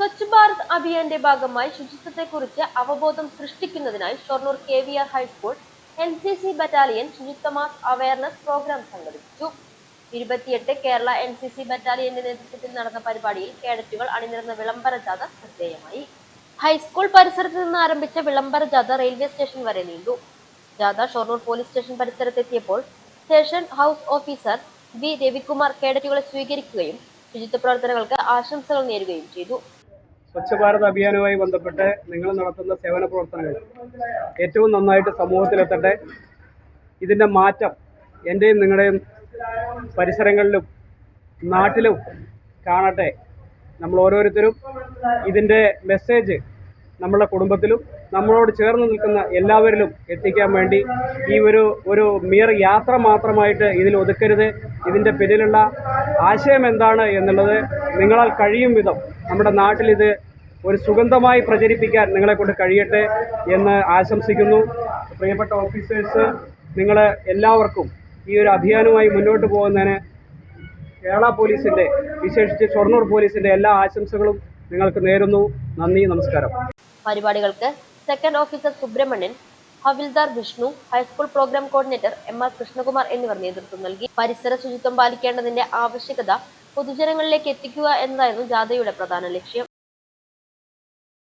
സ്വച്ഛ് ഭാരത് അഭിയാന്റെ ഭാഗമായി ശുചിത്വത്തെക്കുറിച്ച് അവബോധം സൃഷ്ടിക്കുന്നതിനായി Shoranur KVR high school NCC battalion ശുചിത്വ മാസ് അവയർനെസ് പ്രോഗ്രാം സംഘടിപ്പിച്ചു. 28 കേരള NCC ബറ്റാലിയന്റെ നേതൃത്വത്തിൽ നടന്ന പരിപാടിയിൽ കേഡറ്റുകൾ അണിനിരന്ന വിളംബര ജാഥ ശ്രദ്ധേയമായി. ഹൈസ്കൂൾ പരിസരത്ത് നിന്ന് ആരംഭിച്ച വിളംബര ജാഥ റെയിൽവേ സ്റ്റേഷൻ വരെ നീണ്ടു. ജാഥ ഷൊർണൂർ പോലീസ് സ്റ്റേഷൻ പരിസരത്തെത്തിയപ്പോൾ station house officer V. Ravikumar കേഡറ്റുകളെ സ്വീകരിക്കുകയും ശുചിത്വ പ്രവർത്തനങ്ങൾക്ക് ആശംസകൾ നേരുകയും ചെയ്തു. സ്വച്ഛ് ഭാരത് അഭിയാനുമായി ബന്ധപ്പെട്ട് നിങ്ങൾ നടത്തുന്ന സേവന പ്രവർത്തനങ്ങൾ ഏറ്റവും നന്നായിട്ട് സമൂഹത്തിലെത്തട്ടെ. ഇതിൻ്റെ മാറ്റം എൻ്റെയും നിങ്ങളുടെയും പരിസരങ്ങളിലും നാട്ടിലും കാണട്ടെ. നമ്മൾ ഓരോരുത്തരും ഇതിൻ്റെ മെസ്സേജ് നമ്മളുടെ കുടുംബത്തിലും നമ്മളോട് ചേർന്ന് നിൽക്കുന്ന എല്ലാവരിലും എത്തിക്കാൻ വേണ്ടി ഈ ഒരു മിയർ യാത്ര മാത്രമായിട്ട് ഇതിൽ ഒതുക്കരുത്. ഇതിൻ്റെ പിന്നിലുള്ള ആശയം എന്താണ് എന്നുള്ളത് നിങ്ങളാൽ കഴിയും വിധം നമ്മുടെ നാട്ടിൽ ഇത് ഒരു സുഗന്ധമായി പ്രചരിപ്പിക്കാൻ നിങ്ങളെക്കൊണ്ട് കഴിയട്ടെ എന്ന് ആശംസിക്കുന്നു. പ്രിയപ്പെട്ട ഓഫീസേഴ്സ്, നിങ്ങൾ എല്ലാവർക്കും ഈ ഒരു അഭിയാനുമായി മുന്നോട്ട് പോകുന്നതിന് കേരള പോലീസിൻ്റെ, വിശേഷിച്ച് ഷൊർണൂർ പോലീസിൻ്റെ എല്ലാ ആശംസകളും നിങ്ങൾക്ക് നേരുന്നു. നന്ദി, നമസ്കാരം. പരിപാടികൾക്ക് second officer Subramanian, havildar Vishnu, high school programme coordinator MR Krishnakumar എന്നിവർ നേതൃത്വം നൽകി. പരിസര ശുചിത്വം പാലിക്കേണ്ടതിന്റെ ആവശ്യകത പൊതുജനങ്ങളിലേക്ക് എത്തിക്കുക എന്നതായിരുന്നു ജാഥയുടെ പ്രധാന ലക്ഷ്യം.